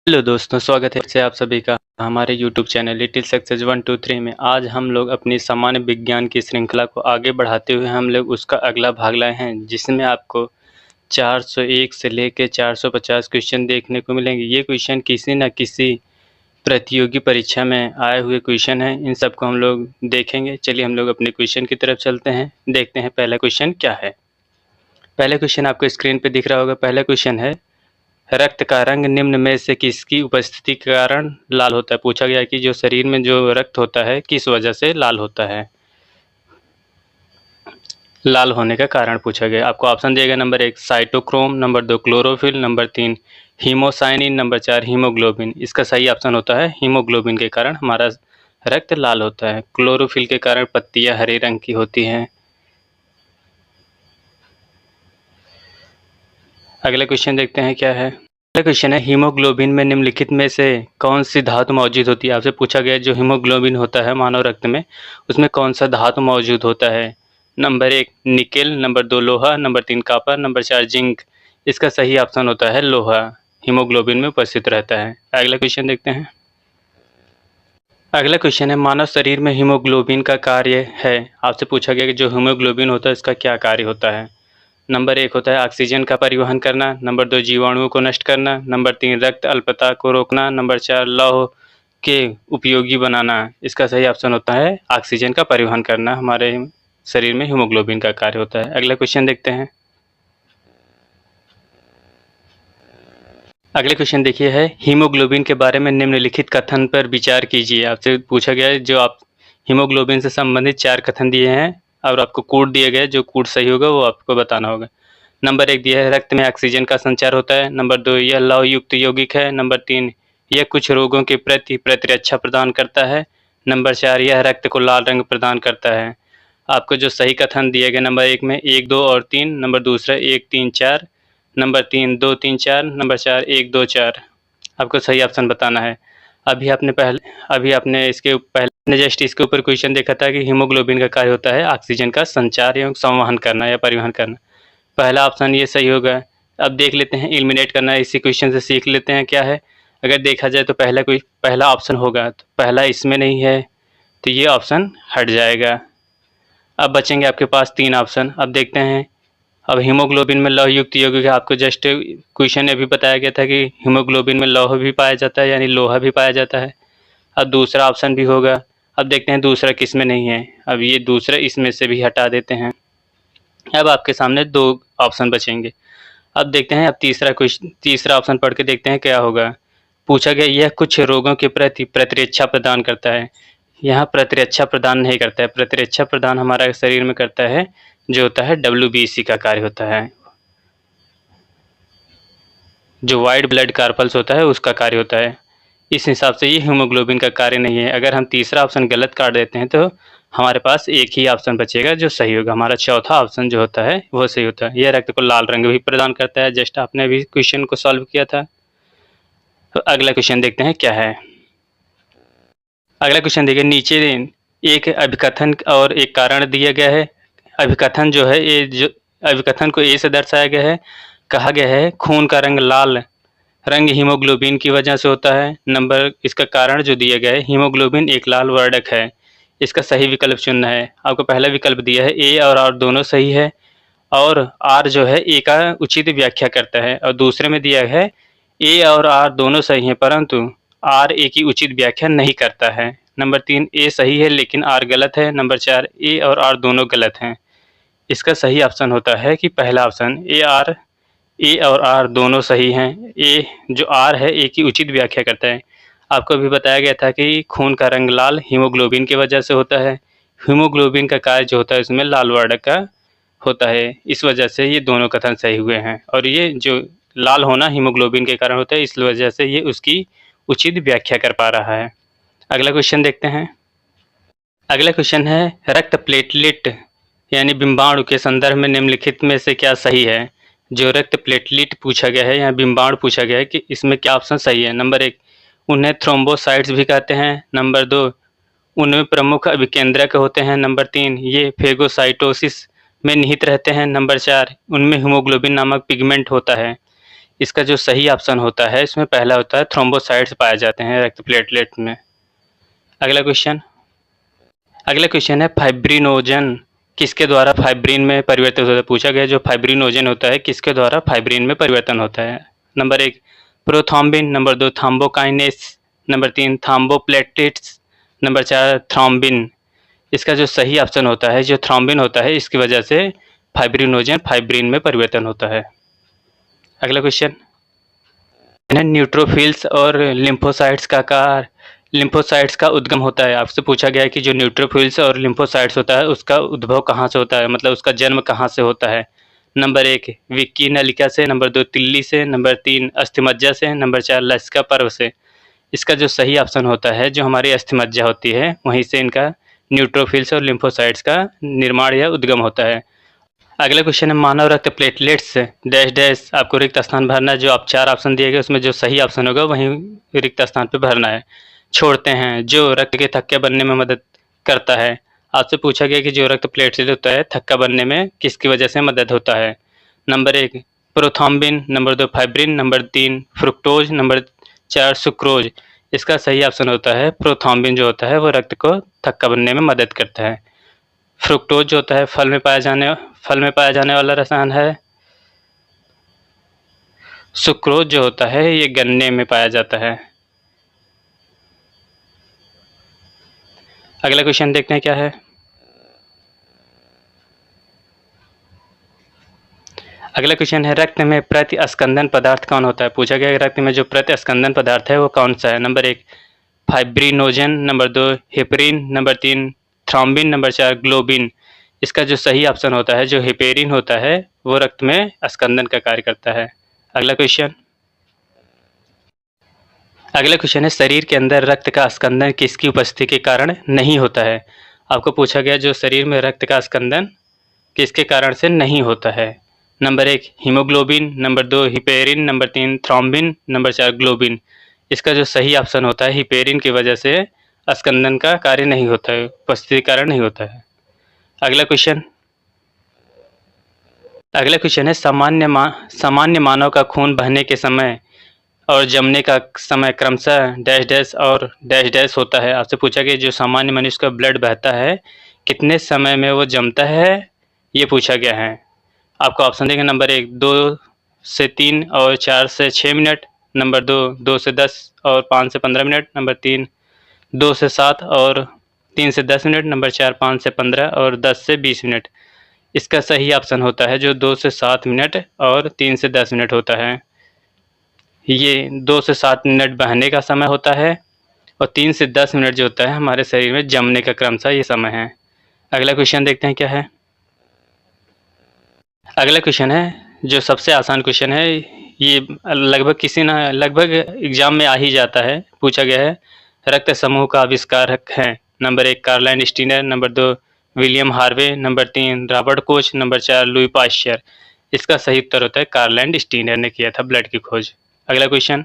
Hello दोस्तों, स्वागत है से आप सभी का हमारे यूट्यूब चैनल लिटिल सक्सेस 123 में। आज हम लोग अपनी सामान्य विज्ञान की श्रृंखला को आगे बढ़ाते हुए हम लोग उसका अगला भाग लाए हैं, जिसमें आपको 401 से लेकर 450 क्वेश्चन देखने को मिलेंगे। ये क्वेश्चन किसी न किसी प्रतियोगी परीक्षा में आए हुए क्वेश्चन हैं। इन सबको हम लोग देखेंगे। चलिए हम लोग अपने क्वेश्चन की तरफ चलते हैं, देखते हैं पहला क्वेश्चन क्या है। पहला क्वेश्चन आपको स्क्रीन पर दिख रहा होगा। पहला क्वेश्चन है, रक्त का रंग निम्न में से किसकी उपस्थिति के कारण लाल होता है। पूछा गया कि जो शरीर में जो रक्त होता है किस वजह से लाल होता है। लाल होने का कारण पूछा गया। आपको ऑप्शन दिया गया, number 1 cytochrome, number 2 chlorophyll, number 3 haemocyanin, number 4 haemoglobin. इसका सही ऑप्शन होता है हीमोग्लोबिन के कारण हमारा रक्त लाल होता है। क्लोरोफिल के कारण पत्तियां हरे रंग की होती हैं। अगला क्वेश्चन देखते हैं क्या है। अगला क्वेश्चन है, हीमोग्लोबिन में निम्नलिखित में से कौन सी धातु मौजूद होती है। आपसे पूछा गया जो हीमोग्लोबिन होता है मानव रक्त में, उसमें कौन सा धातु मौजूद होता है। नंबर 1 निकेल, नंबर 2 लोहा, नंबर 3 कॉपर, नंबर 4 जिंक। इसका सही ऑप्शन होता है लोहा, हीमोग्लोबिन में उपस्थित रहता है। अगला क्वेश्चन देखते हैं। अगला क्वेश्चन है, मानव शरीर में हीमोग्लोबिन का कार्य है। आपसे पूछा गया कि जो हीमोग्लोबिन होता है इसका क्या कार्य होता है। नंबर 1 होता है ऑक्सीजन का परिवहन करना, नंबर 2 जीवाणुओं को नष्ट करना, नंबर 3 रक्त अल्पता को रोकना, नंबर 4 लौह के उपयोगी बनाना। इसका सही ऑप्शन होता है ऑक्सीजन का परिवहन करना। हमारे शरीर में हीमोग्लोबिन का कार्य होता है। अगला क्वेश्चन देखते हैं। अगले क्वेश्चन देखिए है, हीमोग्लोबिन के बारे में निम्नलिखित कथन पर विचार कीजिए। आपसे पूछा गया है जो आप हीमोग्लोबिन से संबंधित 4 कथन दिए हैं और आपको कोड दिए गए, जो कोड सही होगा वो आपको बताना होगा। नंबर 1 दिया है, रक्त में ऑक्सीजन का संचार होता है। नंबर 2 यह लौह युक्त यौगिक है। नंबर 3 यह कुछ रोगों के प्रति प्रतिरक्षा प्रदान करता है। नंबर 4 यह रक्त को लाल रंग प्रदान करता है। आपको जो सही कथन दिए गए नंबर 1 में 1, 2 और 3, नंबर दूसरा 1, 3, 4, नंबर 3 2, 3, 4, नंबर 4 1, 2, 4। आपको सही ऑप्शन बताना है। अभी आपने इसके पहले जस्ट इसके ऊपर क्वेश्चन देखा था कि हीमोग्लोबिन का कार्य होता है ऑक्सीजन का संचार एवं संवहन करना या परिवहन करना। पहला ऑप्शन ये सही होगा। अब देख लेते हैं, एलिमिनेट करना है, इसी क्वेश्चन से सीख लेते हैं क्या है। अगर देखा जाए तो पहला ऑप्शन होगा, तो पहला इसमें नहीं है तो ये ऑप्शन हट जाएगा। अब बचेंगे आपके पास 3 ऑप्शन। अब देखते हैं। अब हीमोग्लोबिन में लौह युक्त यौगिक है। आपको जस्ट क्वेश्चन में भी बताया गया था कि हीमोग्लोबिन में लौह भी पाया जाता है, यानी लोहा भी पाया जाता है। अब दूसरा ऑप्शन भी होगा। अब देखते हैं दूसरा किस में नहीं है। अब ये दूसरा इसमें से भी हटा देते हैं। अब आपके सामने 2 ऑप्शन बचेंगे। अब देखते हैं, अब तीसरा ऑप्शन पढ़ के देखते हैं क्या होगा। पूछा गया यह कुछ रोगों के प्रति प्रतिरक्षा प्रदान करता है। यहाँ प्रतिरक्षा प्रदान नहीं करता है। प्रतिरक्षा प्रदान हमारा शरीर में करता है जो होता है WBC का कार्य होता है, जो वाइट ब्लड कार्पल्स होता है उसका कार्य होता है। इस हिसाब से ये हीमोग्लोबिन का कार्य नहीं है। अगर हम तीसरा ऑप्शन गलत काट देते हैं तो हमारे पास एक ही ऑप्शन बचेगा जो सही होगा। हमारा चौथा ऑप्शन जो होता है वो सही होता है। यह रक्त को लाल रंग भी प्रदान करता है। जस्ट आपने अभी क्वेश्चन को सॉल्व किया था। तो अगला क्वेश्चन देखते हैं क्या है। अगला क्वेश्चन देखिए, नीचे एक अभिकथन और एक कारण दिया गया है। अभिकथन जो है ये जो अभिकथन को ए से दर्शाया गया है। कहा गया है खून का रंग लाल रंग हीमोग्लोबिन की वजह से होता है। नंबर इसका कारण जो दिया गया है, हीमोग्लोबिन एक लाल वर्णक है। इसका सही विकल्प चुनना है। आपको पहला विकल्प दिया है ए और आर दोनों सही है, और आर जो है ए का उचित व्याख्या करता है। और दूसरे में दिया है ए और आर दोनों सही हैं परंतु आर ए की उचित व्याख्या नहीं करता है। नंबर 3 ए सही है लेकिन आर गलत है। नंबर 4 ए और आर दोनों गलत हैं। इसका सही ऑप्शन होता है कि पहला ऑप्शन ए और आर दोनों सही हैं। ए जो आर है ए की उचित व्याख्या करता है। आपको अभी बताया गया था कि खून का रंग लाल हीमोग्लोबिन की वजह से होता है। हीमोग्लोबिन का कार्य जो होता है इसमें लाल वर्ण का होता है। इस वजह से ये दोनों कथन सही हुए हैं, और ये जो लाल होना हीमोग्लोबिन के कारण होता है इस वजह से ये उसकी उचित व्याख्या कर पा रहा है। अगला क्वेश्चन देखते हैं। अगला क्वेश्चन है, रक्त प्लेटलेट यानी बिंबाणु के संदर्भ में निम्नलिखित में से क्या सही है। जो रक्त प्लेटलेट पूछा गया है या बिंबाणु पूछा गया है कि इसमें क्या ऑप्शन सही है। नंबर 1 उन्हें थ्रोम्बोसाइट्स भी कहते हैं। नंबर 2 उनमें प्रमुख अभिकेंद्रक होते हैं। नंबर 3 ये फेगोसाइटोसिस में निहित रहते हैं। नंबर 4 उनमें हीमोग्लोबिन नामक पिगमेंट होता है। इसका जो सही ऑप्शन होता है इसमें पहला होता है थ्रोम्बोसाइट्स पाए जाते हैं रक्त प्लेटलेट में। अगला क्वेश्चन है फाइब्रिनोजन किसके द्वारा फाइब्रिन में परिवर्तित होता है। पूछा गया जो फाइब्रिनोजन होता है किसके द्वारा फाइब्रिन में परिवर्तन होता है। Number 1 prothrombin, number 2 thrombokinase, number 3 thromboplatelets, number 4 thrombin. इसका जो सही ऑप्शन होता है जो थ्रोम्बिन होता है इसकी वजह से फाइब्रिनोजन फाइब्रिन में परिवर्तन होता है। अगला क्वेश्चन न्यूट्रोफिल्स और लिम्फोसाइट्स का उद्गम होता है। आपसे पूछा गया है कि जो न्यूट्रोफिल्स और लिम्फोसाइट्स होता है उसका उद्भव कहाँ से होता है, मतलब उसका जन्म कहाँ से होता है। नंबर 1 विक्की नलिका से, नंबर 2 तिल्ली से, नंबर 3 अस्थिमज्जा से, नंबर 4 लसिका पर्व से। इसका जो सही ऑप्शन होता है जो हमारी अस्थिमज्जा होती है वहीं से इनका न्यूट्रोफिल्स और लिम्फोसाइट्स का निर्माण या उद्गम होता है। अगला क्वेश्चन है मानव रक्त प्लेटलेट्स डैश डैश आपको रिक्त स्थान भरना है। जो आप 4 ऑप्शन दिए गए उसमें जो सही ऑप्शन होगा वहीं रिक्त स्थान पे भरना है। छोड़ते हैं जो रक्त के थक्के बनने में मदद करता है। आपसे पूछा गया कि जो रक्त प्लेटलेट होता है थक्का बनने में किसकी वजह से मदद होता है। Number 1 prothrombin, number 2 fibrin, number 3 fructose, number 4 sucrose. इसका सही ऑप्शन होता है प्रोथ्रोम्बिन जो होता है वो रक्त को थक्का बनने में मदद करता है। फ्रुक्टोज जो होता है फल में पाया जाने वाला रसायन है। सुक्रोज जो होता है ये गन्ने में पाया जाता है। अगला क्वेश्चन देखते हैं क्या है। अगला क्वेश्चन है रक्त में प्रतिस्कंदन पदार्थ कौन होता है। पूछा गया रक्त में जो प्रतिस्कंदन पदार्थ है वो कौन सा है। Number 1 fibrinogen, number 2 heparin, number 3 thrombin, number 4 globin. इसका जो सही ऑप्शन होता है जो हेपेरिन होता है वो रक्त में स्कंदन का कार्य करता है। अगला क्वेश्चन है शरीर के अंदर रक्त का स्कंदन किसकी उपस्थिति के कारण नहीं होता है। आपको पूछा गया जो शरीर में रक्त का स्कंदन किसके कारण से नहीं होता है। Number 1 haemoglobin, number 2 heparin, number 3 thrombin, number 4 globin. इसका जो सही ऑप्शन होता है हिपेरिन की वजह से स्कंदन का कार्य नहीं होता है, उपस्थिति कारण नहीं होता है। अगला क्वेश्चन है सामान्य मानव का खून बहने के समय और जमने का समय क्रमशः डैश डैश और डैश डैश होता है। आपसे पूछा गया जो सामान्य मनुष्य का ब्लड बहता है कितने समय में वो जमता है ये पूछा गया है। आपको ऑप्शन देंगे नंबर 1 2 से 3 और 4 से 6 मिनट, नंबर 2 2 से 10 और 5 से 15 मिनट, नंबर 3 2 से 7 और 3 से 10 मिनट, नंबर 4 5 से 15 और 10 से 20 मिनट। इसका सही ऑप्शन होता है जो 2 से 7 मिनट और 3 से 10 मिनट होता है। ये 2 से 7 मिनट बहने का समय होता है और 3 से 10 मिनट जो होता है हमारे शरीर में जमने का क्रमशः ये समय है। अगला क्वेश्चन देखते हैं क्या है। अगला क्वेश्चन है जो सबसे आसान क्वेश्चन है, ये लगभग एग्जाम में आ ही जाता है। पूछा गया है रक्त समूह का आविष्कारक है। Number 1 Karl Landsteiner, number 2 William Harvey, number 3 Robert Koch, number 4 Louis Pasteur. इसका सही उत्तर होता है कार्लाइन स्टीनर ने किया था ब्लड की खोज। अगला क्वेश्चन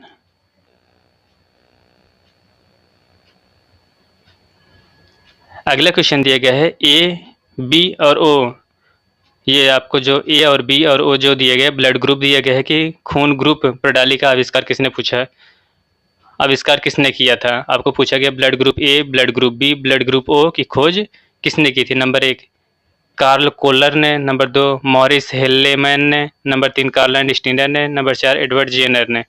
दिया गया है ए, बी और ओ। ये आपको जो ए और बी और ओ जो दिए गए ब्लड ग्रुप दिया गया है कि खून ग्रुप प्रणाली का आविष्कार किसने किया था। आपको पूछा गया blood group A, blood group B, blood group O की खोज किसने की थी। नंबर 1 कार्ल कोलर ने, नंबर 2 मॉरिस हेल्लेमैन ने, नंबर 3 कार्लाइन स्टीनर ने, नंबर 4 एडवर्ड जेनर ने।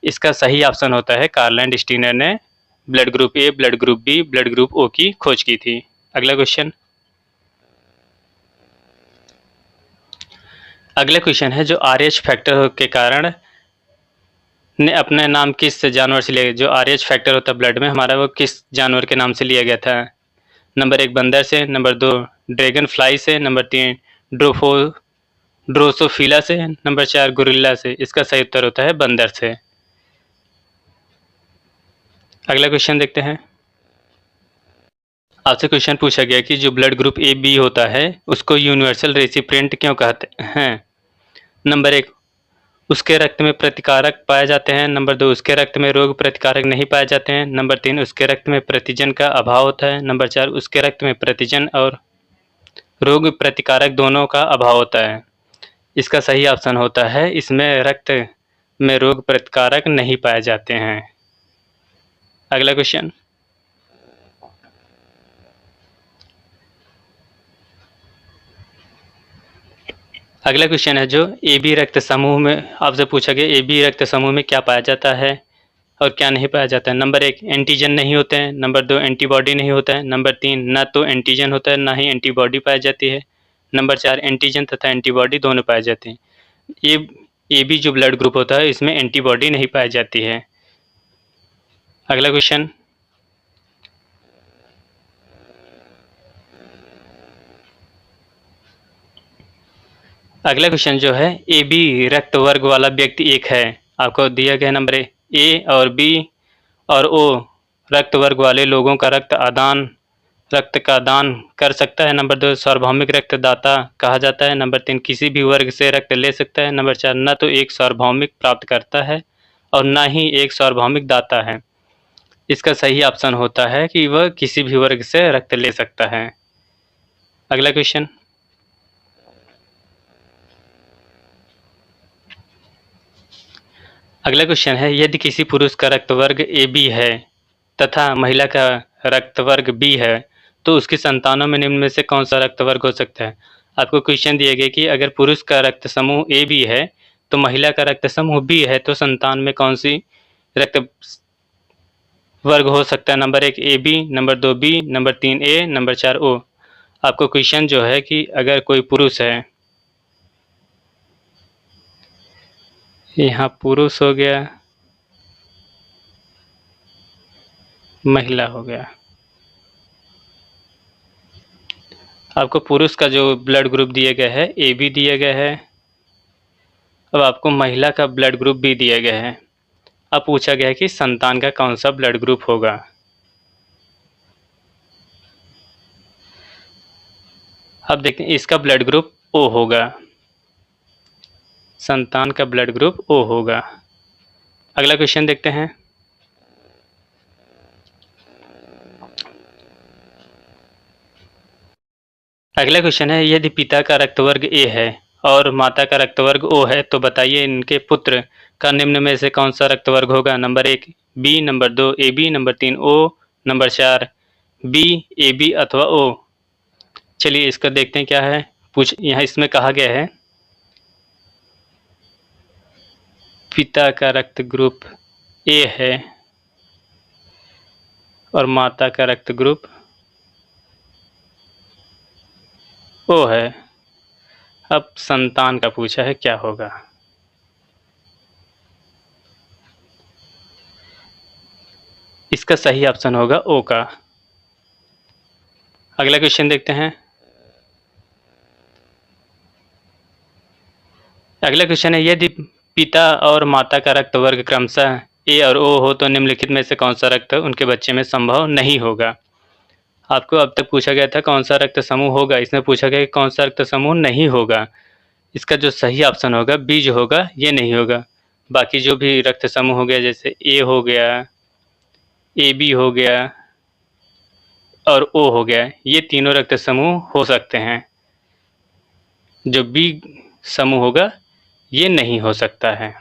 इसका सही ऑप्शन होता है कार्लाइन स्टीनर ने blood group A, blood group B, blood group O की खोज की थी। अगला क्वेश्चन है जो RH फैक्टर के कारण ने अपना नाम किस जानवर से लिया। जो RH फैक्टर होता है ब्लड में हमारा वो किस जानवर के नाम से लिया गया था। नंबर 1 बंदर से, नंबर 2 ड्रैगन फ्लाई से, नंबर 3 ड्रोसोफिला से, नंबर 4 गोरिल्ला से। इसका सही उत्तर होता है बंदर से। अगला क्वेश्चन देखते हैं। आपसे क्वेश्चन पूछा गया कि जो ब्लड ग्रुप ए बी होता है उसको यूनिवर्सल रेसिपिएंट क्यों कहते हैं। नंबर 1 उसके रक्त में प्रतिकारक पाए जाते हैं, नंबर 2 उसके रक्त में रोग प्रतिकारक नहीं पाए जाते हैं, नंबर 3 उसके रक्त में प्रतिजन का अभाव होता है, नंबर 4 उसके रक्त में प्रतिजन और रोग प्रतिकारक दोनों का अभाव होता है। इसका सही ऑप्शन होता है इसमें रक्त में रोग प्रतिकारक नहीं पाए जाते हैं। अगला क्वेश्चन, अगला क्वेश्चन है जो ए बी रक्त समूह में आपसे पूछा गया, ए बी रक्त समूह में क्या पाया जाता है और क्या नहीं पाया जाता है। नंबर 1 एंटीजन नहीं होते हैं, नंबर 2 एंटीबॉडी नहीं होता है, नंबर 3 ना तो एंटीजन होता है ना ही एंटीबॉडी पाई जाती है, नंबर 4 एंटीजन तथा एंटीबॉडी दोनों पाए जाते हैं। ए बी जो ब्लड ग्रुप होता है इसमें एंटीबॉडी नहीं पाई जाती है। अगला क्वेश्चन, अगला क्वेश्चन जो है ए बी रक्त वर्ग वाला व्यक्ति एक है। आपको दिया गया नंबर ए और बी और ओ रक्त वर्ग वाले लोगों का रक्त का दान कर सकता है। नंबर 2 सार्वभौमिक रक्तदाता कहा जाता है। नंबर 3 किसी भी वर्ग से रक्त ले सकता है। नंबर 4 न तो एक सार्वभौमिक प्राप्त करता है और न ही एक सार्वभौमिक दाता है। इसका सही ऑप्शन होता है कि वह किसी भी वर्ग से रक्त ले सकता है। अगला क्वेश्चन, अगला क्वेश्चन है यदि किसी पुरुष का रक्त वर्ग ए बी है तथा महिला का रक्त वर्ग बी है तो उसकी संतानों में निम्न में से कौन सा रक्त वर्ग हो सकता है। आपको क्वेश्चन दिया गया कि अगर पुरुष का रक्त समूह ए बी है तो महिला का रक्त समूह बी है तो संतान में कौन सी रक्त वर्ग हो सकता है। Number 1 A B, number 2 B, number 3 A, number 4 O. आपको क्वेश्चन जो है कि अगर कोई पुरुष है, यहाँ पुरुष हो गया, महिला हो गया। आपको पुरुष का जो ब्लड ग्रुप दिया गया है ए बी दिया गया है। अब आपको महिला का ब्लड ग्रुप भी दिया गया है। अब पूछा गया है कि संतान का कौन सा ब्लड ग्रुप होगा। अब देखते हैं, इसका ब्लड ग्रुप ओ होगा, संतान का ब्लड ग्रुप ओ होगा। अगला क्वेश्चन देखते हैं, अगला क्वेश्चन है यदि पिता का रक्त वर्ग ए है और माता का रक्त वर्ग ओ है तो बताइए इनके पुत्र का निम्न में से कौन सा रक्त वर्ग होगा। Number 1 B, number 2 A B, number 3 O, number 4 B A B अथवा ओ। चलिए इसका देखते हैं क्या है। यहाँ इसमें कहा गया है पिता का रक्त ग्रुप ए है और माता का रक्त ग्रुप ओ है। अब संतान का पूछा है क्या होगा। इसका सही ऑप्शन होगा ओ का। अगला क्वेश्चन देखते हैं, अगला क्वेश्चन है यदि पिता और माता का रक्त वर्ग क्रमशः ए और ओ हो तो निम्नलिखित में से कौन सा रक्त उनके बच्चे में संभव नहीं होगा। आपको अब तक पूछा गया था कौन सा रक्त समूह होगा, इसमें पूछा गया कि कौन सा रक्त समूह नहीं होगा। इसका जो सही ऑप्शन होगा बी जो होगा ये नहीं होगा। बाकी जो भी रक्त समूह हो गया जैसे ए हो गया, ए बी हो गया और ओ हो गया, ये तीनों रक्त समूह हो सकते हैं। जो बी समूह होगा ये नहीं हो सकता है।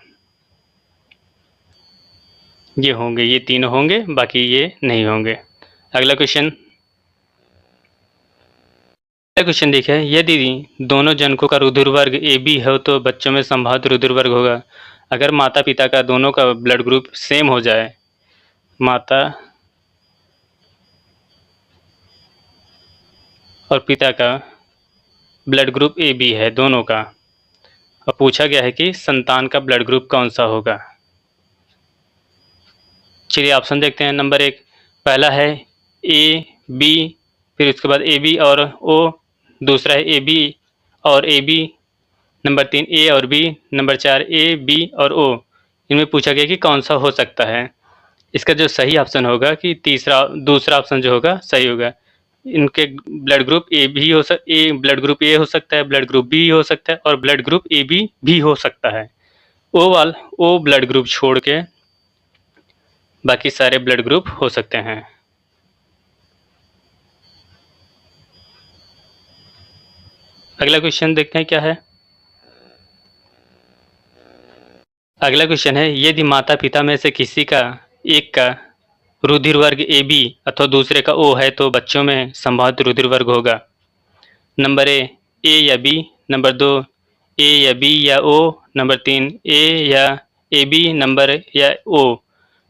ये होंगे, ये तीनों होंगे, बाकी ये नहीं होंगे। अगला क्वेश्चन, देखिए यदि दोनों जनकों का रुधिर वर्ग ए बी हो तो बच्चों में संभावित रुधिर वर्ग होगा। अगर माता पिता का दोनों का ब्लड ग्रुप सेम हो जाए, माता और पिता का ब्लड ग्रुप ए बी है दोनों का, और पूछा गया है कि संतान का ब्लड ग्रुप कौन सा होगा। चलिए ऑप्शन देखते हैं। नंबर 1 पहला है ए बी, फिर उसके बाद ए बी और ओ, दूसरा है ए बी और ए बी, नंबर 3 ए और बी, नंबर 4 ए बी और ओ। इनमें पूछा गया कि कौन सा हो सकता है। इसका जो सही ऑप्शन होगा कि दूसरा ऑप्शन जो होगा सही होगा। इनके ब्लड ग्रुप ब्लड ग्रुप ए हो सकता है, ब्लड ग्रुप बी हो सकता है और ब्लड ग्रुप ए बी भी हो सकता है। ओ ब्लड ग्रुप छोड़ के बाकी सारे ब्लड ग्रुप हो सकते हैं। अगला क्वेश्चन देखते हैं क्या है। अगला क्वेश्चन है, यदि माता पिता में से किसी का एक का रुधिर वर्ग ए बी अथवा दूसरे का ओ है तो बच्चों में संभावित रुधिर वर्ग होगा। नंबर ए या बी, नंबर 2 ए या बी या ओ, नंबर 3 ए या ए बी नंबर या ओ,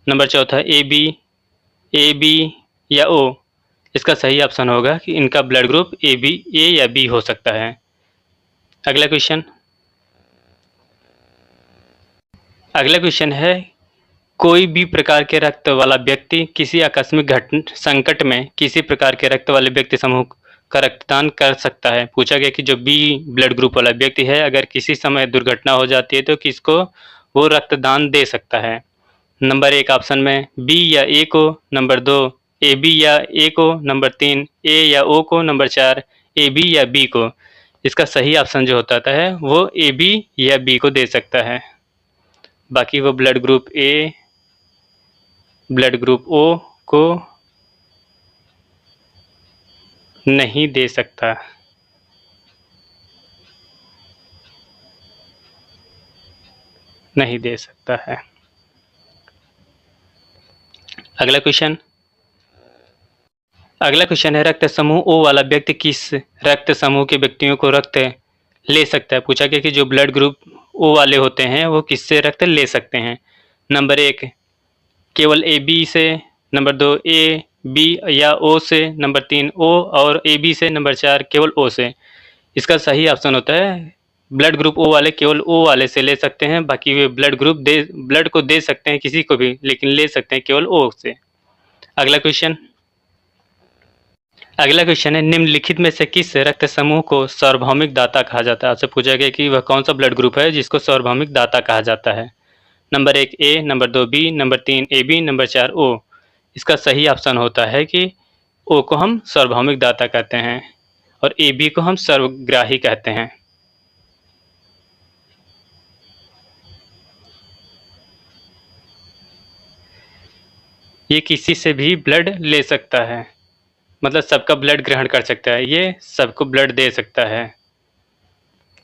नंबर चौथा ए बी या ओ। इसका सही ऑप्शन होगा कि इनका ब्लड ग्रुप ए या बी हो सकता है। अगला क्वेश्चन है, कोई भी प्रकार के रक्त वाला व्यक्ति किसी आकस्मिक संकट में किसी प्रकार के रक्त वाले व्यक्ति समूह का रक्तदान कर सकता है। पूछा गया कि जो बी ब्लड ग्रुप वाला व्यक्ति है अगर किसी समय दुर्घटना हो जाती है तो किसको वो रक्तदान दे सकता है। नंबर 1 ऑप्शन में बी या ए को, नंबर 2 ए बी या ए को, नंबर 3 ए या ओ को, नंबर 4 ए बी या बी को। इसका सही ऑप्शन जो होता है वो ए बी या बी को दे सकता है। बाकी वो blood group A, blood group O को नहीं दे सकता। नहीं दे सकता है। अगला क्वेश्चन है, रक्त समूह ओ वाला व्यक्ति किस रक्त समूह के व्यक्तियों को रक्त ले सकता है। पूछा गया कि जो ब्लड ग्रुप ओ वाले होते हैं वो किससे रक्त ले सकते हैं। नंबर 1 केवल ए बी से, नंबर 2 ए बी या ओ से, नंबर 3 ओ और ए बी से, नंबर 4 केवल ओ से। इसका सही ऑप्शन होता है ब्लड ग्रुप ओ वाले केवल ओ वाले से ले सकते हैं, बाकी वे ब्लड को दे सकते हैं किसी को भी, लेकिन ले सकते हैं केवल ओ से। अगला क्वेश्चन है, निम्नलिखित में से किस रक्त समूह को सार्वभौमिक दाता कहा जाता है। आपसे पूछा गया कि वह कौन सा ब्लड ग्रुप है जिसको सार्वभौमिक दाता कहा जाता है। Number 1 A, number 2 B, number 3 A B, number 4 O. इसका सही ऑप्शन होता है कि ओ को हम सार्वभौमिक दाता कहते हैं और ए बी को हम सर्वग्राही कहते हैं। ये किसी से भी ब्लड ले सकता है, मतलब सबका ब्लड ग्रहण कर सकता है, ये सबको ब्लड दे सकता है।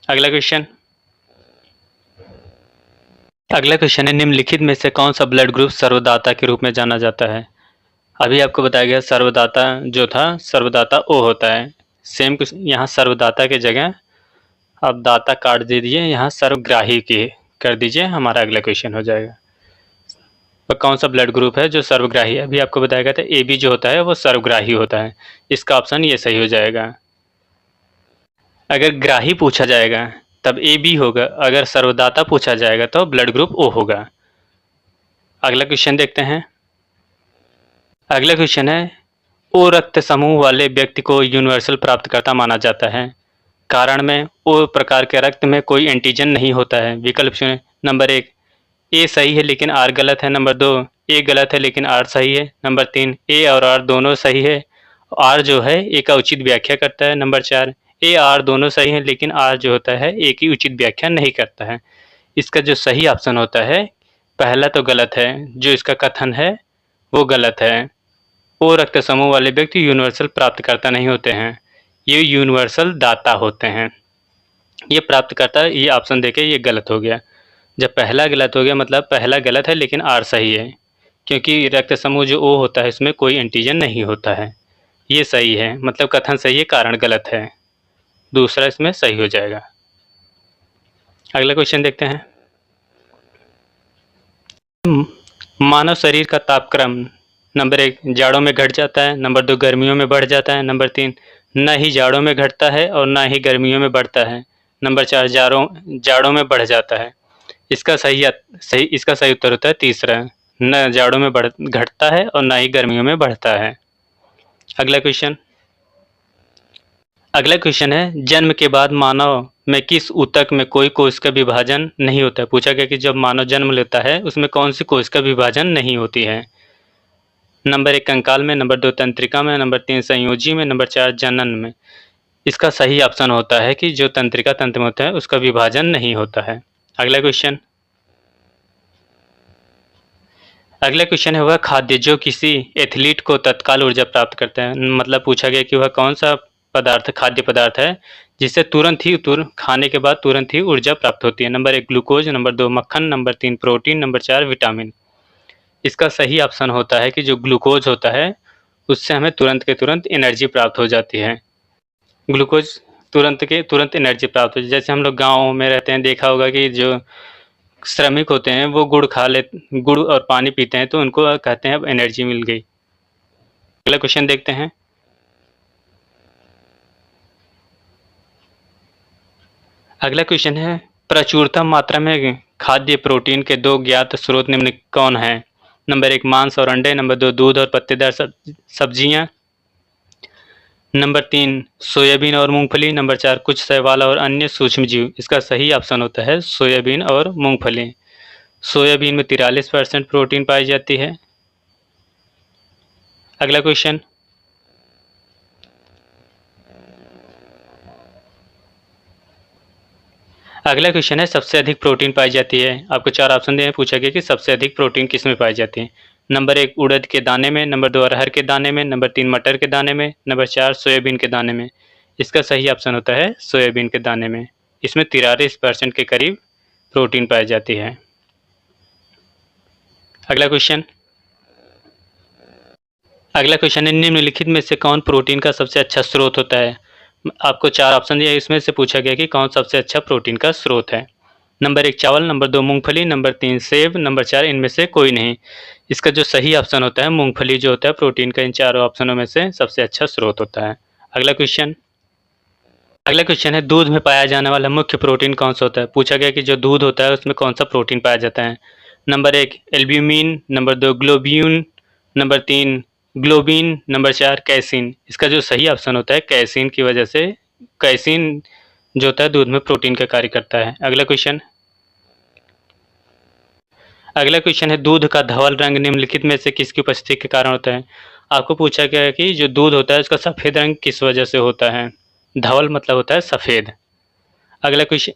अगला क्वेश्चन है, निम्नलिखित में से कौन सा ब्लड ग्रुप सर्वदाता के रूप में जाना जाता है। अभी आपको बताया गया सर्वदाता जो था सर्वदाता ओ होता है। सेम कुछ यहाँ सर्वदाता के जगह आप दाता काट दे दीजिए, यहाँ सर्वग्राही की कर दीजिए, हमारा अगला क्वेश्चन हो जाएगा। तो कौन सा ब्लड ग्रुप है जो सर्वग्राही है। अभी आपको बताया गया था ए बी जो होता है वो सर्वग्राही होता है। इसका ऑप्शन ये सही हो जाएगा। अगर ग्राही पूछा जाएगा तब ए बी होगा, अगर सर्वदाता पूछा जाएगा तो ब्लड ग्रुप ओ होगा। अगला क्वेश्चन देखते हैं। अगला क्वेश्चन है, ओ रक्त समूह वाले व्यक्ति को यूनिवर्सल प्राप्तकर्ता माना जाता है। कारण में ओ प्रकार के रक्त में कोई एंटीजन नहीं होता है। विकल्प चुनें। नंबर 1 ए सही है लेकिन आर गलत है, नंबर 2 ए गलत है लेकिन आर सही है, नंबर 3 ए और आर दोनों सही है, आर जो है ए का उचित व्याख्या करता है, नंबर 4 ए आर दोनों सही है लेकिन आर जो होता है ए की उचित व्याख्या नहीं करता है। इसका जो सही ऑप्शन होता है पहला तो गलत है, जो इसका कथन है वो गलत है। ओ रक्त समूह वाले व्यक्ति यूनिवर्सल प्राप्तकर्ता नहीं होते हैं, ये यूनिवर्सल दाता होते हैं। ये प्राप्तकर्ता, ये ऑप्शन देके ये गलत हो गया। जब पहला गलत हो गया मतलब पहला गलत है लेकिन आर सही है, क्योंकि रक्त समूह जो ओ होता है इसमें कोई एंटीजन नहीं होता है। ये सही है, मतलब कथन सही है, कारण गलत है। दूसरा इसमें सही हो जाएगा। अगला क्वेश्चन देखते हैं। मानव शरीर का तापक्रम नंबर 1 जाड़ों में घट जाता है, नंबर 2 गर्मियों में बढ़ जाता है, नंबर 3 न ही जाड़ों में घटता है और न ही गर्मियों में बढ़ता है, नंबर 4 जाड़ों में बढ़ जाता है। इसका सही उत्तर होता है तीसरा, न जाड़ों में घटता है और न ही गर्मियों में बढ़ता है। अगला क्वेश्चन है, जन्म के बाद मानव में किस ऊतक में कोई कोश का विभाजन नहीं होता है। पूछा गया कि जब मानव जन्म लेता है उसमें कौन सी कोश का विभाजन नहीं होती है। नंबर 1 कंकाल में, नंबर 2 तंत्रिका में, नंबर 3 संयोजी में, नंबर 4 जनन में। इसका सही ऑप्शन होता है कि जो तंत्रिका तंत्र में होता है उसका विभाजन नहीं होता है। अगला क्वेश्चन है, वह खाद्य जो किसी एथलीट को तत्काल ऊर्जा प्राप्त करता है। मतलब पूछा गया कि वह कौन सा पदार्थ खाद्य पदार्थ है जिससे खाने के बाद तुरंत ही ऊर्जा प्राप्त होती है? नंबर 1 ग्लूकोज, नंबर 2 मक्खन, नंबर 3 प्रोटीन, नंबर 4 विटामिन। इसका सही ऑप्शन होता है कि जो ग्लूकोज होता है उससे हमें तुरंत के तुरंत एनर्जी प्राप्त हो जाती है। ग्लूकोज तुरंत के तुरंत एनर्जी प्राप्त हो, जैसे हम लोग गाँव में रहते हैं, देखा होगा कि जो श्रमिक होते हैं वो गुड़ और पानी पीते हैं तो उनको कहते हैं अब एनर्जी मिल गई। अगला क्वेश्चन देखते हैं। अगला क्वेश्चन है प्रचुरतम मात्रा में खाद्य प्रोटीन के 2 ज्ञात स्रोत निम्न कौन है? नंबर 1 मांस और अंडे, नंबर 2 दूध और पत्तेदार सब्जियां, नंबर 3 सोयाबीन और मूंगफली, नंबर 4 कुछ शैवाल और अन्य सूक्ष्मजीव। इसका सही ऑप्शन होता है सोयाबीन और मूंगफली। सोयाबीन में 43% प्रोटीन पाई जाती है। अगला क्वेश्चन। अगला क्वेश्चन है सबसे अधिक प्रोटीन पाई जाती है। आपको 4 ऑप्शन दिए हैं, पूछा गया कि सबसे अधिक प्रोटीन किस में पाई जाती है? नंबर 1 उड़द के दाने में, नंबर 2 अरहर के दाने में, नंबर 3 मटर के दाने में, नंबर 4 सोयाबीन के दाने में। इसका सही ऑप्शन होता है सोयाबीन के दाने में। इसमें 43% के करीब प्रोटीन पाई जाती है। अगला क्वेश्चन। अगला क्वेश्चन है निम्नलिखित में से कौन प्रोटीन का सबसे अच्छा स्रोत होता है? आपको 4 ऑप्शन दिए, इसमें से पूछा गया कि कौन सबसे अच्छा प्रोटीन का स्रोत है। नंबर 1 चावल, नंबर 2 मूंगफली, नंबर 3 सेब, नंबर 4 इनमें से कोई नहीं। इसका जो सही ऑप्शन होता है मूंगफली जो होता है प्रोटीन का इन चारों ऑप्शनों में से सबसे अच्छा स्रोत होता है। अगला क्वेश्चन। अगला क्वेश्चन है दूध में पाया जाने वाला मुख्य प्रोटीन कौन सा होता है? पूछा गया कि जो दूध होता है उसमें कौन सा प्रोटीन पाया जाता है? Number 1 albumin, number 2 globulin, number 3 globin, number 4 casein. इसका जो सही ऑप्शन होता है कैसीन की वजह से कैसीन जो होता है दूध में प्रोटीन का कार्य करता है। अगला क्वेश्चन। अगला क्वेश्चन है दूध का धवल रंग निम्नलिखित में से किसकी उपस्थिति के कारण होता है? आपको पूछा गया है कि जो दूध होता है उसका सफ़ेद रंग किस वजह से होता है? धवल मतलब होता है सफ़ेद। अगला क्वेश्चन,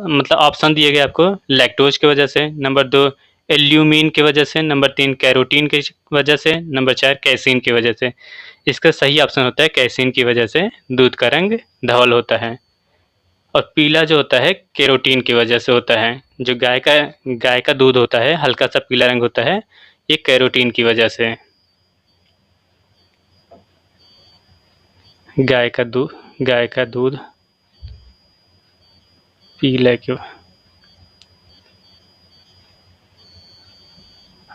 मतलब ऑप्शन दिए गए आपको लैक्टोज की वजह से, नंबर 2 एल्यूमिन की वजह से, नंबर 3 कैरोटीन की वजह से, नंबर 4 कैसीन की वजह से। इसका सही ऑप्शन होता है कैसीन की वजह से दूध का रंग धवल होता है। और पीला जो होता है कैरोटीन की वजह से होता है। जो गाय का दूध होता है हल्का सा पीला रंग होता है, ये कैरोटीन की वजह से। गाय का दूध पीला क्यों?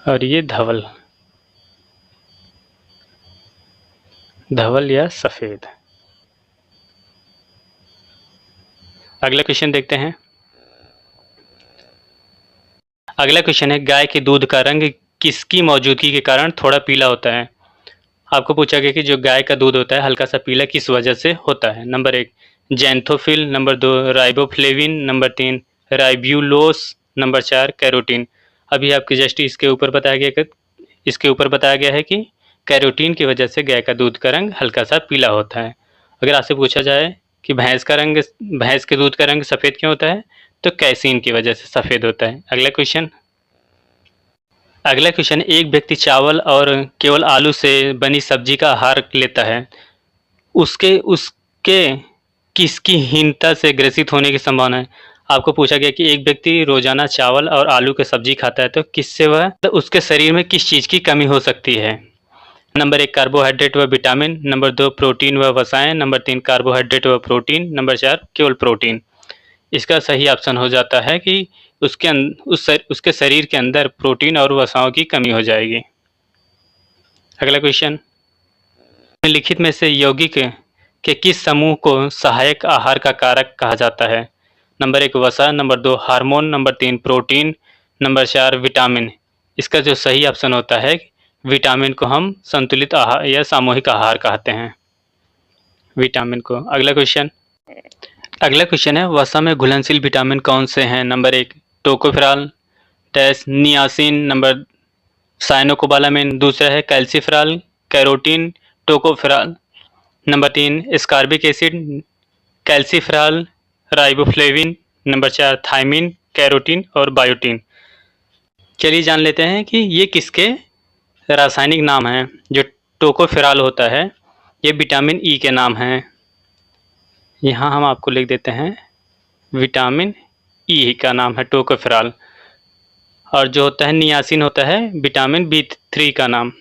और ये धवल या सफ़ेद। अगला क्वेश्चन देखते हैं। अगला क्वेश्चन है गाय के दूध का रंग किसकी मौजूदगी के कारण थोड़ा पीला होता है? आपको पूछा गया कि जो गाय का दूध होता है हल्का सा पीला किस वजह से होता है? Number 1 xanthophyll, number 2 riboflavin, number 3 ribulose, number 4 carotene. अभी आपके जस्ट इसके ऊपर बताया गया है कि कैरोटीन की वजह से गाय का दूध का रंग हल्का सा पीला होता है। अगर आपसे पूछा जाए कि भैंस के दूध का रंग सफ़ेद क्यों होता है, तो कैसीन की वजह से सफ़ेद होता है। अगला क्वेश्चन एक व्यक्ति चावल और केवल आलू से बनी सब्जी का आहार लेता है, उसके किसकी हीनता से ग्रसित होने की संभावना है? आपको पूछा गया कि एक व्यक्ति रोजाना चावल और आलू की सब्जी खाता है तो किससे उसके शरीर में किस चीज़ की कमी हो सकती है? नंबर 1 कार्बोहाइड्रेट व विटामिन, नंबर 2 प्रोटीन व वसाएं, नंबर 3 कार्बोहाइड्रेट व प्रोटीन, नंबर 4 केवल प्रोटीन। इसका सही ऑप्शन हो जाता है कि उसके शरीर के अंदर प्रोटीन और वसाओं की कमी हो जाएगी। अगला क्वेश्चन निम्नलिखित में से यौगिक के किस समूह को सहायक आहार का कारक कहा जाता है? नंबर 1 वसा, number 2 hormone, number 3 protein, number 4 vitamin. इसका जो सही ऑप्शन होता है विटामिन को हम संतुलित आहार या सामूहिक आहार कहते हैं विटामिन को। अगला क्वेश्चन है वसा में घुलनशील विटामिन कौन से हैं? Number 1 tocopherol, niacin, number cyanocobalamin, दूसरा है calciferol, carotene, tocopherol, number 3 ascorbic acid, calciferol, riboflavin, number 4 thiamine, carotene और बायोटीन। चलिए जान लेते हैं कि ये किसके रासायनिक नाम हैं। जो टोकोफेरॉल होता है ये विटामिन ई के नाम हैं। यहाँ हम आपको लिख देते हैं विटामिन ई का नाम है टोकोफेरॉल। और जो होता है नियासिन होता है विटामिन B3 का नाम।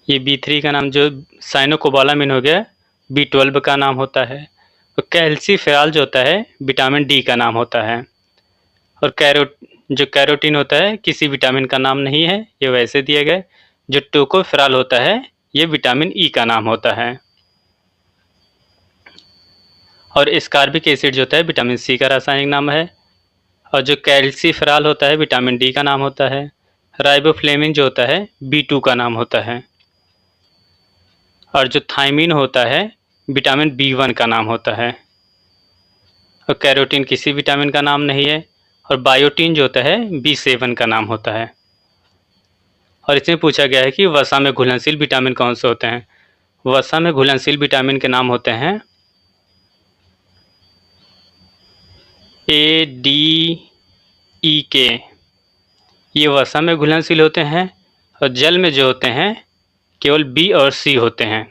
ये B3 का नाम जो साइनोकोबालामिन हो गया B12 का नाम होता है। और कैल्सीफेरॉल जो होता है विटामिन डी का नाम होता है। और जो कैरोटीन होता है किसी विटामिन का नाम नहीं है, ये वैसे दिए गए। जो टोकोफेरॉल होता है ये विटामिन ई का नाम होता है। और एस्कॉर्बिक एसिड जो होता है विटामिन सी का रासायनिक नाम है। और जो कैल्सीफेरॉल होता है विटामिन डी का नाम होता है। राइबोफ्लेविन जो होता है B2 का नाम होता है। और जो थायमिन होता है विटामिन B1 का नाम होता है। और कैरोटीन किसी विटामिन का नाम नहीं है। और बायोटीन जो होता है B7 का नाम होता है। और इसमें पूछा गया है कि वसा में घुलनशील विटामिन कौन से होते हैं। वसा में घुलनशील विटामिन के नाम होते हैं A, D, E, K। ये वसा में घुलनशील होते हैं। और जल में जो होते हैं केवल B और C होते हैं।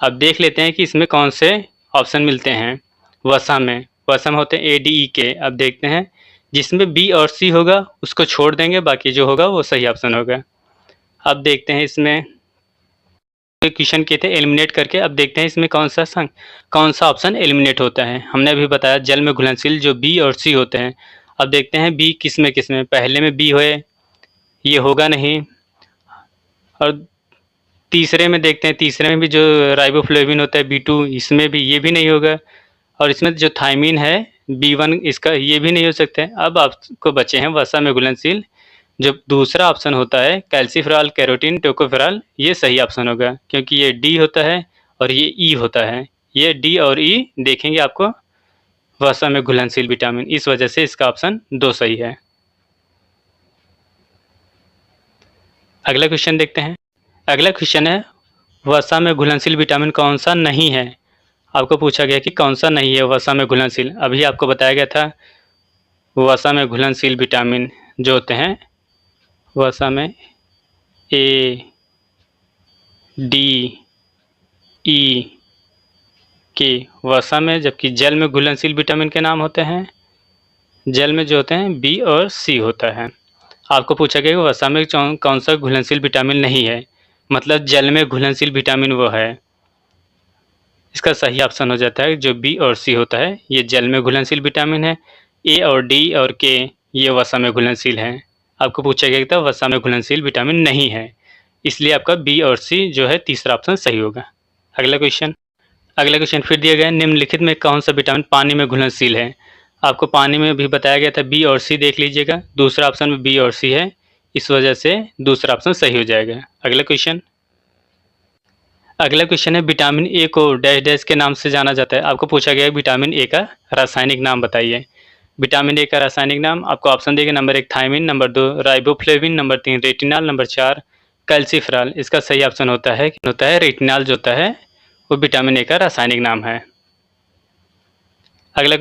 अब देख लेते हैं कि इसमें कौन से ऑप्शन मिलते हैं। वसा में होते हैं A, D, E, K। अब देखते हैं जिसमें B और C होगा उसको छोड़ देंगे, बाकी जो होगा वो सही ऑप्शन होगा। अब देखते हैं इसमें क्वेश्चन किए थे एलिमिनेट करके। अब देखते हैं इसमें कौन सा ऑप्शन एलिमिनेट होता है। हमने अभी बताया जल में घुलनशील जो B और C होते हैं। अब देखते हैं B किस में पहले में B होए, ये होगा नहीं। और तीसरे में देखते हैं, तीसरे में भी जो राइबोफ्लेविन होता है B2, इसमें भी ये भी नहीं होगा। और इसमें जो थायमिन है B1, इसका ये भी नहीं हो सकते। अब आपको बचे हैं वसा में घुलनशील जो दूसरा ऑप्शन होता है कैल्सीफेरॉल, कैरोटीन, टोकोफेरॉल, ये सही ऑप्शन होगा क्योंकि ये D होता है और ये E होता है। ये D और E देखेंगे आपको वसा में घुलनशील विटामिन, इस वजह से इसका ऑप्शन 2 सही है। अगला क्वेश्चन देखते हैं। अगला क्वेश्चन है वसा में घुलनशील विटामिन कौन सा नहीं है। आपको पूछा गया कि कौन सा नहीं है वसा में घुलनशील। अभी आपको बताया गया था वसा में घुलनशील विटामिन जो होते हैं वसा में A, D, E, K वसा में, जबकि जल में घुलनशील विटामिन के नाम होते हैं, जल में जो होते हैं B और C होता है। आपको पूछा गया कि वसा में कौन सा घुलनशील विटामिन नहीं है, मतलब जल में घुलनशील विटामिन वो है। इसका सही ऑप्शन हो जाता है जो B और C होता है, ये जल में घुलनशील विटामिन है। A और D और K ये वसा में घुलनशील हैं। आपको पूछा गया था वसा में घुलनशील विटामिन नहीं है, इसलिए आपका B और C जो है तीसरा ऑप्शन सही होगा। अगला क्वेश्चन फिर दिया गया है निम्नलिखित में कौन सा विटामिन पानी में घुलनशील है। आपको पानी में भी बताया गया था B और C, देख लीजिएगा दूसरा ऑप्शन में B और C है, इस वजह से दूसरा ऑप्शन सही हो जाएगा। अगला क्वेश्चन है विटामिन ए को डैश डैश के नाम से जाना जाता है। आपको पूछा गया है विटामिन ए का रासायनिक नाम बताइए। विटामिन ए का रासायनिक नाम आपको ऑप्शन देगा number 1 thiamine, number 2 riboflavin, number 3 retinol, number 4 calciferol. इसका सही ऑप्शन होता है रेटिनॉल जो होता है वो विटामिन ए का रासायनिक नाम है। अगला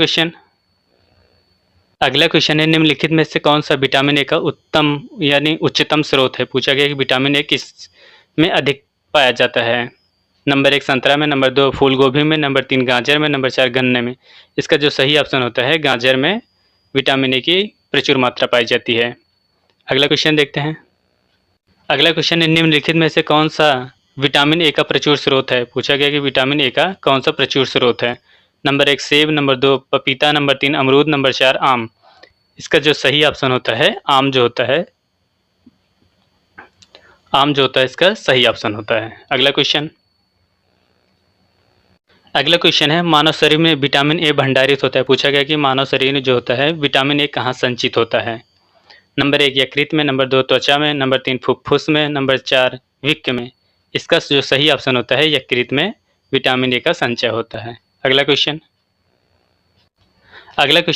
क्वेश्चन है निम्नलिखित में से कौन सा विटामिन ए का उत्तम यानी उच्चतम स्रोत है। पूछा गया कि विटामिन ए किस में अधिक पाया जाता है। नंबर 1 संतरा में, नंबर 2 फूल गोभी में, नंबर 3 गाजर में, नंबर 4 गन्ने में। इसका जो सही ऑप्शन होता है गाजर में विटामिन ए की प्रचुर मात्रा पाई जाती है। अगला क्वेश्चन देखते हैं। अगला क्वेश्चन है निम्नलिखित में से कौन सा विटामिन ए का प्रचुर स्रोत है। पूछा गया कि विटामिन ए का कौन सा प्रचुर स्रोत है। नंबर 1 सेब, नंबर 2 पपीता, नंबर 3 अमरूद, नंबर 4 आम। इसका जो सही ऑप्शन होता है आम जो होता है इसका सही ऑप्शन होता है। अगला क्वेश्चन है मानव शरीर में विटामिन ए भंडारित होता है। पूछा गया कि मानव शरीर में जो होता है विटामिन ए कहाँ संचित होता है। नंबर 1 यकृत में, नंबर 2 त्वचा में, नंबर 3 फुफ्फुस में, नंबर 4 वृक्क में। इसका जो सही ऑप्शन होता है यकृत में विटामिन ए का संचय होता है। अगला क्वेश्चन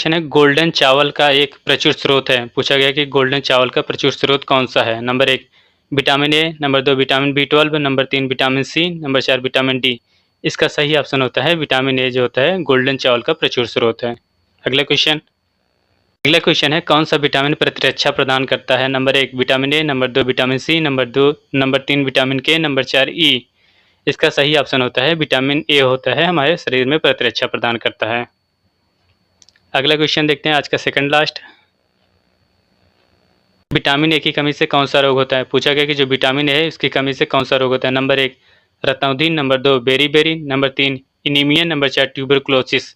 है गोल्डन चावल का एक प्रचुर स्रोत है। पूछा गया कि गोल्डन चावल का प्रचुर स्रोत कौन सा है। Number 1 vitamin A, number 2 vitamin B12, number 3 vitamin C, number 4 vitamin D। इसका सही ऑप्शन होता है विटामिन ए जो होता है गोल्डन चावल का प्रचुर स्रोत है। अगला क्वेश्चन है कौन सा विटामिन प्रतिरक्षा प्रदान करता है। Number 1 vitamin A, number 2 vitamin C, number 3 vitamin K, number 4 E। इसका सही ऑप्शन होता है विटामिन ए होता है, हमारे शरीर में प्रतिरक्षा प्रदान करता है। अगला क्वेश्चन देखते हैं आज का सेकंड लास्ट। विटामिन ए की कमी से कौन सा रोग होता है? पूछा गया कि जो विटामिन ए है उसकी कमी से कौन सा रोग होता है। नंबर 1 रतौंधी, number 2 beriberi, number 3 anaemia, number 4 tuberculosis.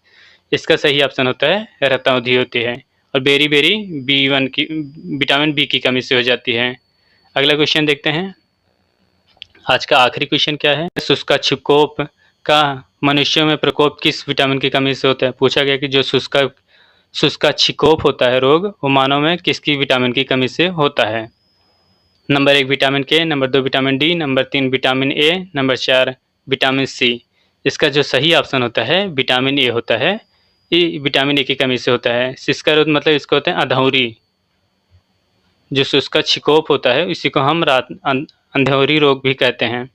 इसका सही ऑप्शन होता है रतौंधी होती है, और बेरी-बेरी B1 की विटामिन बी की कमी से हो जाती है। अगला क्वेश्चन देखते हैं। आज का आखिरी क्वेश्चन क्या है? शुष्काछिकोप का मनुष्यों में प्रकोप किस विटामिन की कमी से होता है? पूछा गया कि जो शुष्काछिकोप होता है रोग, वो मानव में किसकी विटामिन की कमी से होता है। Number 1 vitamin K, number 2 vitamin D, number 3 vitamin A, number 4 vitamin C. इसका जो सही ऑप्शन होता है विटामिन ए होता है। ये विटामिन ए की कमी से होता है। शुष्क रोग मतलब इसको होता है अधौरी। जो शुष्काछिकोप होता है इसी को हम अंधौरी रोग भी कहते हैं।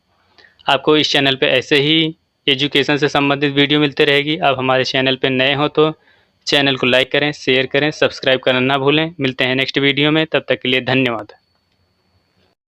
आपको इस चैनल पे ऐसे ही एजुकेशन से संबंधित वीडियो मिलते रहेगी। आप हमारे चैनल पे नए हो तो चैनल को लाइक करें, शेयर करें, सब्सक्राइब करना ना भूलें। मिलते हैं नेक्स्ट वीडियो में, तब तक के लिए धन्यवाद।